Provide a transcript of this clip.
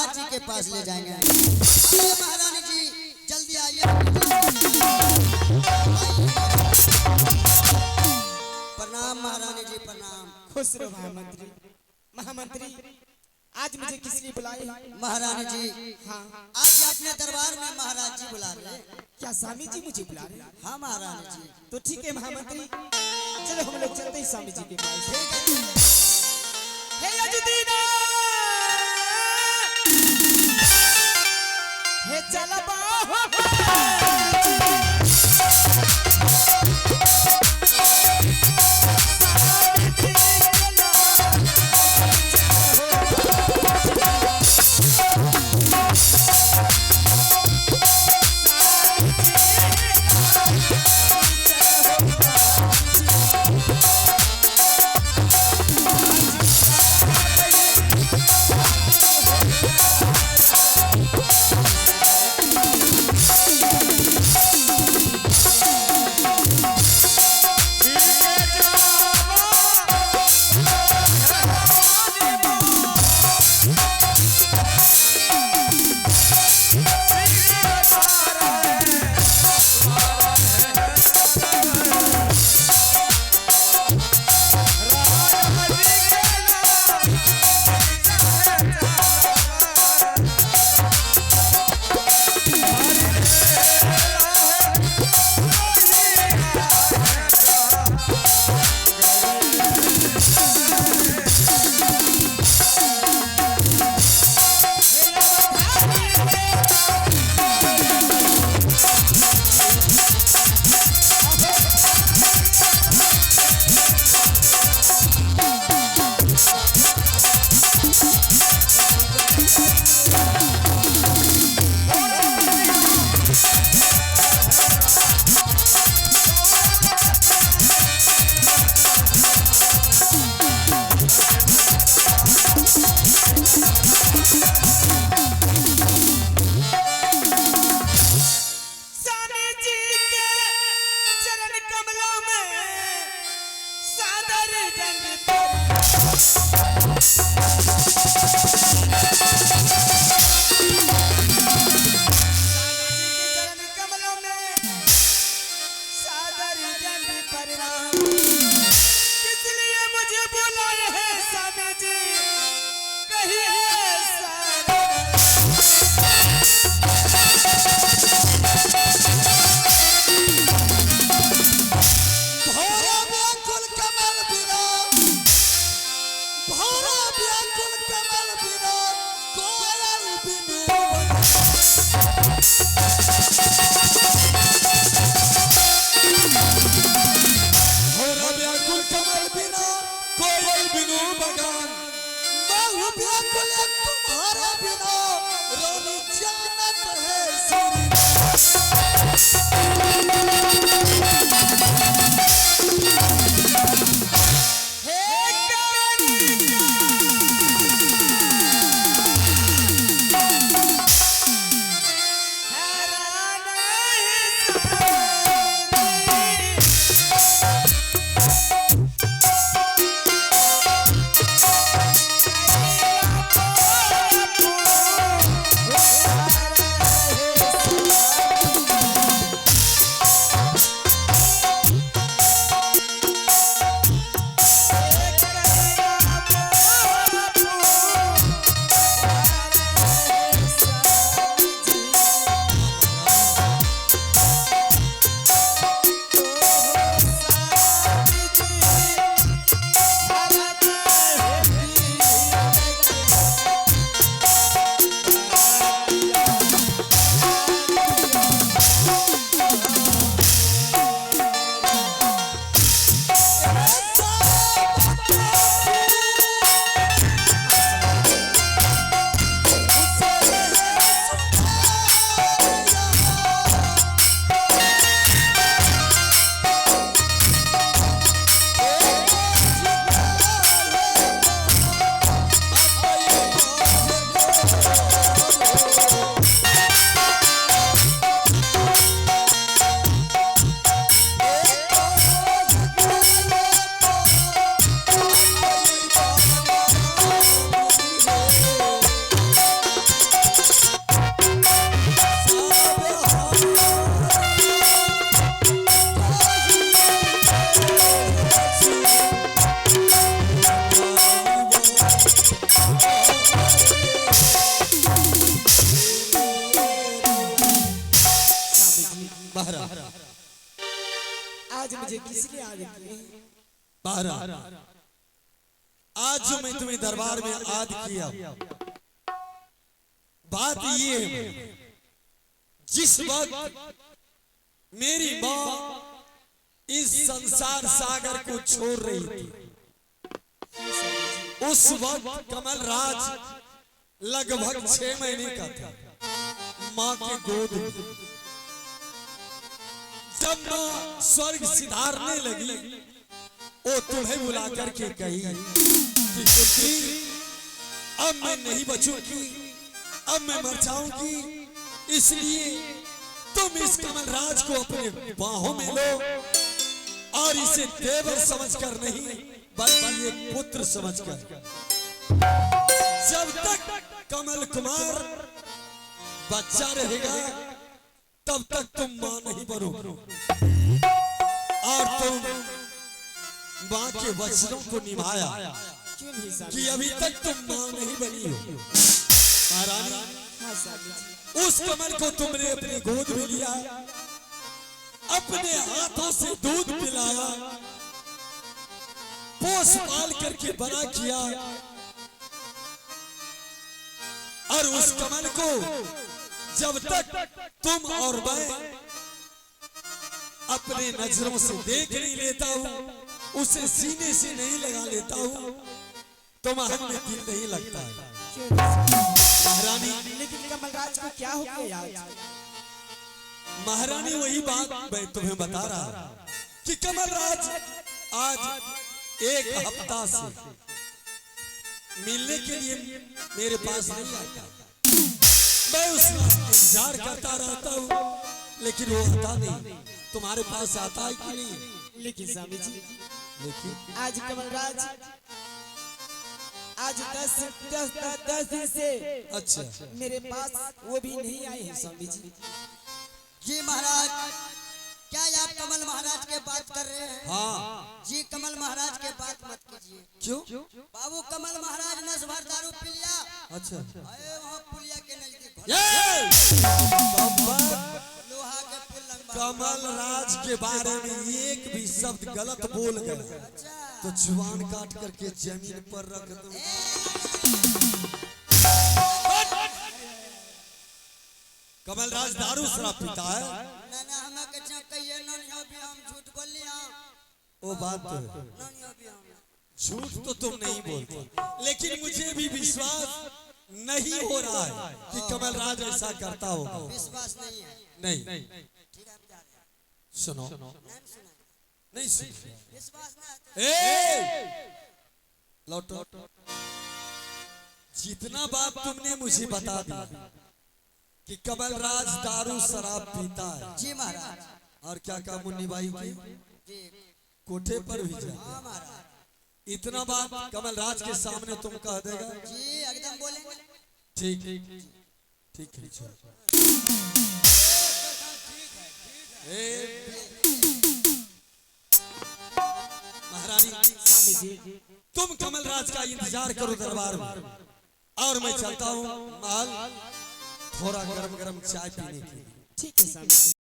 महाराज जी के पास ले जाएंगे। आइए महारानी जी, जल्दी आइए। प्रणाम महारानी जी, प्रणाम। खुश रहो महामंत्री। महामंत्री, आज मुझे किसने बुलाया? महारानी जी, हाँ, आज अपने दरबार में महाराज जी बुला रहे हैं। क्या स्वामी जी मुझे बुला रहे हैं? हाँ महारानी जी। तो ठीक है महामंत्री, चलो हम लोग चलते हैं स्वामी जी के पास। ठीक है। हे अजुदीना, हे चलबा तुम्हारा बिना रोनी जानत है किए हैं। महाराज आज जो मैं तुम्हें दरबार में आद किया, बात ये है, जिस वक्त मेरी माँ इस संसार सागर को छोड़ रही थी, उस वक्त कमल राज लगभग 6 महीने का था माँ के गोद में। जब माँ स्वर्ग सिधारने लगी, वो तुम्हें बुला करके कही कि पुत्री, अब मैं नहीं बचूंगी, अब मैं मर जाऊंगी, इसलिए तुम इस कमल राज को अपने बाहों में लो और इसे देवर समझकर नहीं बल्कि एक पुत्र समझकर। जब तक कमल कुमार बच्चा रहेगा तब तक तुम मां नहीं बनो, और तुम मां के वचनों को निभाया क्यों नहीं स्वामी कि जी? अभी तक तुम मां नहीं बनी हो। महारानी, हाँ स्वामी जी। उस कमल को तुमने अपनी गोद में लिया, अपने हाथों से दूध पिलाया, पोस पाल करके बड़ा किया, और उस कमल को जब तक तुम और मैं अपने नजरों से देख नहीं लेता हूं, उसे सीने से नहीं लगा लेता हूं, तुम्हारे में दिल नहीं लगता है। क्यों नहीं स्वामी? महारानी, लेकिन कमलराज को क्या हो गया आज? महारानी वही बात मैं तुम्हें बता रहा कि कमल राज आज 1 हफ्ता से मिलने के लिए मेरे पास नहीं आता। मैं उसका इंतजार करता रहता हूँ, लेकिन वो आता नहीं। तुम्हारे पास आता है कि नहीं? लेकिन स्वामी जी, लेकिन आज कमलराज आज 10 दिन से अच्छा, मेरे पास वो भी नहीं आए हैं स्वामी जी। जी महाराज, क्या आप कमल महाराज के बात कर रहे हैं? हाँ। जी कमल महाराज के बात मत कीजिए। क्यों? बाबू कमल महाराज ने भर दारू पी लिया, अच्छा, अरे वहाँ पुलिया के नजदीक ये लोहा के पुल लंबा। कमल राज के बारे में एक भी शब्द गलत बोल गए तो जुबान काट करके जमीन पर रख दूं। कमल राज दारू शराब पीता है? ना ना हमें के कहिए ना भी हम झूठ बोली हां। वो बात तो है। ना भी हम झूठ तो तुम नहीं बोलते, लेकिन मुझे भी विश्वास नहीं हो रहा है कि कमल राज ऐसा करता होगा। विश्वास नहीं है। नहीं, ठीक है, आप जा रहे हैं। सुनो, नहीं सुना, नहीं सुन। विश्वास ना है ए, लौटो। जितना बात तुमने मुझे बता दिया कि कमल राज दारू शराब पीता है, जी महाराज। और क्या क्या मुन्नी बाई की जी कोठे पर भी जाए, हाँ महाराज। इतना बात कमल राज के सामने तुम कह देगा? जी एकदम बोलेंगे। ठीक ठीक है, चलो। महारानी, स्वामी जी, तुम कमल राज का इंतजार करो दरबार में, और मैं चलता हूँ महल थोड़ा गरम गरम चाय पीने के लिए। ठीक है स्वामी जी।